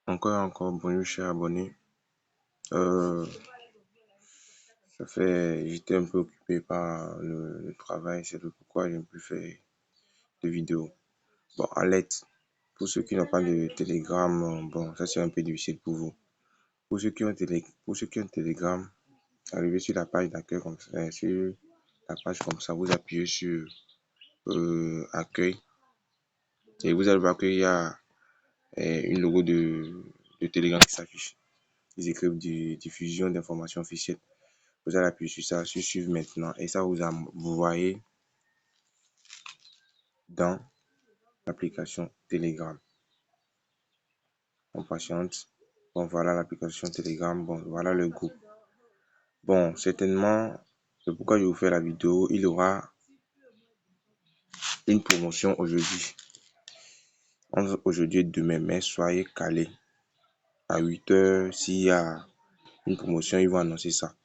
Encore et encore, bonjour cher abonné. Euh, j'étais un peu occupé par le travail, c'est pourquoi je n'ai plus fait de vidéo. Bon, alerte, pour ceux qui n'ont pas de Telegram, bon, ça c'est un peu difficile pour vous. Pour ceux qui ont Telegram, arrivez sur la page d'accueil comme ça, sur la page comme ça, vous appuyez sur accueil et vous allez voir qu'il y a une logo de Telegram qui s'affiche. Ils écrivent diffusion d'informations officielles. Vous allez appuyer sur ça, sur suivre maintenant. Et ça, vous voyez dans l'application Telegram. On patiente. Bon, voilà l'application Telegram. Bon, voilà le groupe. Bon, certainement, c'est pourquoi je vous fais la vidéo. Il y aura une promotion aujourd'hui. Entre aujourd'hui et demain, mais soyez calés. À 8 h, s'il y a une promotion, ils vont annoncer ça.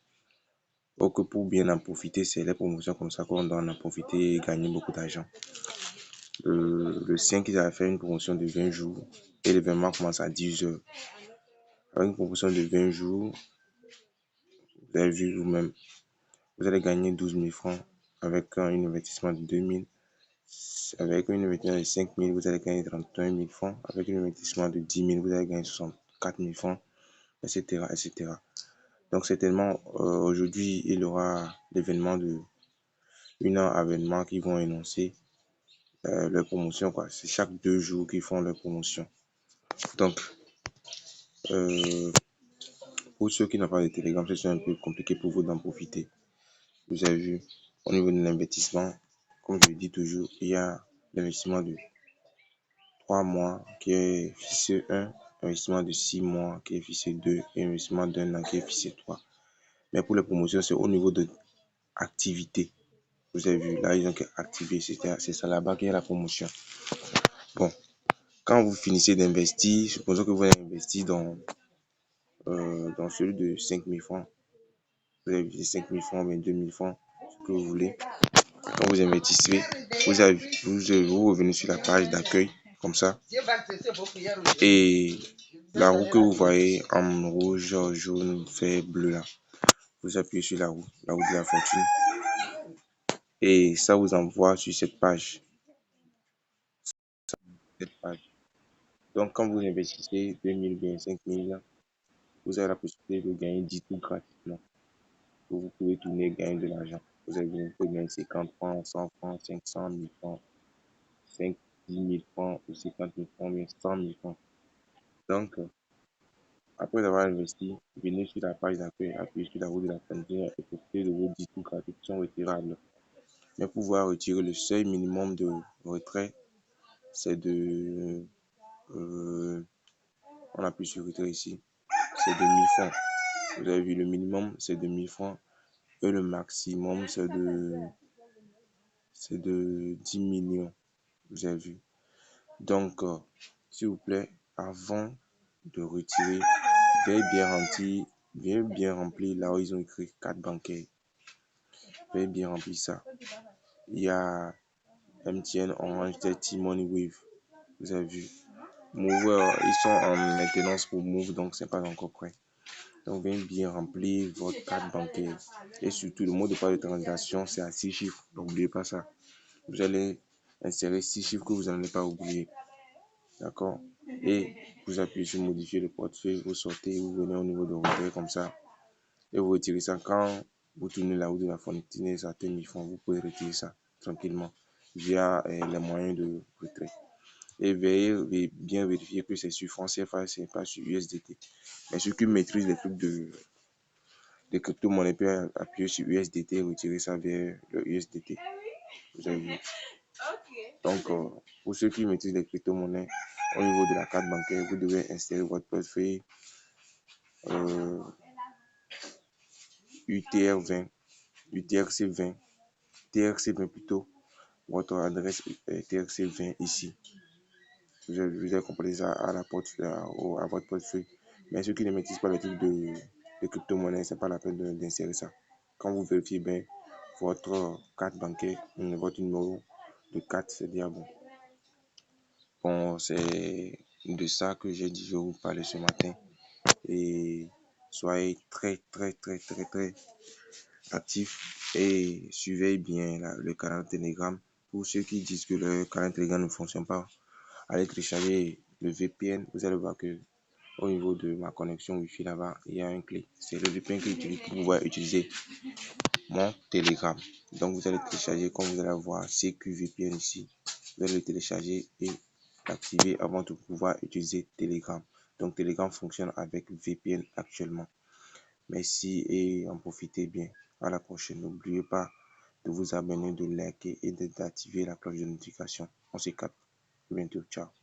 Donc, pour bien en profiter, c'est les promotions comme ça qu'on doit en profiter et gagner beaucoup d'argent. Le 5, ils avaient fait une promotion de 20 jours et l'événement commence à 10 h. Avec une promotion de 20 jours, vous avez vu vous-même, vous allez gagner 12 000 francs avec un investissement de 2 000. Avec un investissement de 5 000, vous allez gagner 31 000 francs. Avec un investissement de 10 000, vous allez gagner 64 000 francs, etc., etc. Donc, certainement, aujourd'hui, il y aura l'événement de une heure événement qui vont énoncer leur promotion, quoi. C'est chaque 2 jours qu'ils font leur promotion. Donc, pour ceux qui n'ont pas de Telegram, c'est un peu compliqué pour vous d'en profiter. Vous avez vu, au niveau de l'investissement, comme je le dis toujours, il y a l'investissement de 3 mois qui est fixé 1, investissement de 6 mois qui est fixé 2 et investissement d'un an qui est fixé 3. Mais pour les promotions, c'est au niveau de activité. Vous avez vu, là, ils ont activé, c'est ça là-bas qui est la promotion. Bon, quand vous finissez d'investir, supposons que vous avez investi dans celui de 5 000 francs. Vous avez investi 5 000 francs, 22 000 francs, ce que vous voulez. Quand vous investissez, vous revenez sur la page d'accueil, comme ça. Et la roue que vous voyez en rouge, jaune, vert, bleu là, vous appuyez sur la roue de la fortune. Et ça vous envoie sur cette page. Donc, quand vous investissez 2 000 bien 5 000, vous avez la possibilité de gagner 10 tours gratuitement. Vous pouvez tourner et gagner de l'argent. Vous pouvez gagner 50 francs, 100 francs, 500 000 francs, 5, 10 000 francs ou 50 000 francs, mais 100 000 francs. Donc, après avoir investi, venez sur la page d'accueil, appuyez sur la roue de la frontière et profitez de vos 10 tours gratuits qui sont retirables. Mais pour pouvoir retirer le seuil minimum de retrait, c'est de. On appuie sur retrait ici, c'est de 1000 francs. Vous avez vu, le minimum c'est de 1000 francs et le maximum c'est de 10 millions. Vous avez vu. Donc, s'il vous plaît, avant de retirer, veuillez bien remplir là où ils ont écrit carte bancaire. Veuillez bien remplir ça. Il y a MTN, Orange, T-Money, Wave. Vous avez vu. Move, ils sont en maintenance pour Move, donc c'est pas encore prêt. Donc, veuillez bien remplir votre carte bancaire. Et surtout, le mot de passe de transaction, c'est à 6 chiffres. N'oubliez pas ça. Vous allez insérer 6 chiffres que vous n'allez pas oublier. D'accord? Et vous appuyez sur modifier le portefeuille, vous sortez, vous venez au niveau de retrait comme ça. Et vous retirez ça. Quand vous tournez la roue de la fontaine, ça atteint 1000 francs, vous pouvez retirer ça tranquillement via les moyens de retrait. Et veuillez bien vérifier que c'est sur franc CFA, c'est pas sur USDT. Mais ceux qui maîtrisent les trucs de crypto-monnaie peuvent appuyer sur USDT et retirer ça vers le USDT. Vous avez vu. Donc, pour ceux qui maîtrisent les crypto-monnaies, au niveau de la carte bancaire, vous devez insérer votre portefeuille UTR20, UTRC20, TRC20 plutôt, votre adresse TRC20 ici. Vous avez compris ça à votre portefeuille. Mais ceux qui ne maîtrisent pas les trucs de crypto-monnaie, ce n'est pas la peine d'insérer ça. Quand vous vérifiez bien votre carte bancaire, votre numéro de carte, c'est bien bon. Bon, c'est de ça que j'ai dit, je vais vous parler ce matin. Et soyez très actifs et suivez bien le canal Telegram. Pour ceux qui disent que le canal Telegram ne fonctionne pas, allez télécharger le VPN. Vous allez voir que au niveau de ma connexion Wi-Fi là-bas, il y a un clé. C'est le VPN que j'utilise pour pouvoir utiliser mon Telegram. Donc vous allez télécharger, comme vous allez voir CQVPN ici. Vous allez le télécharger et l'activer avant de pouvoir utiliser Telegram. Donc Telegram fonctionne avec VPN actuellement. Merci et en profitez bien. À la prochaine. N'oubliez pas de vous abonner, de liker et d'activer la cloche de notification. On se capte bientôt. Ciao.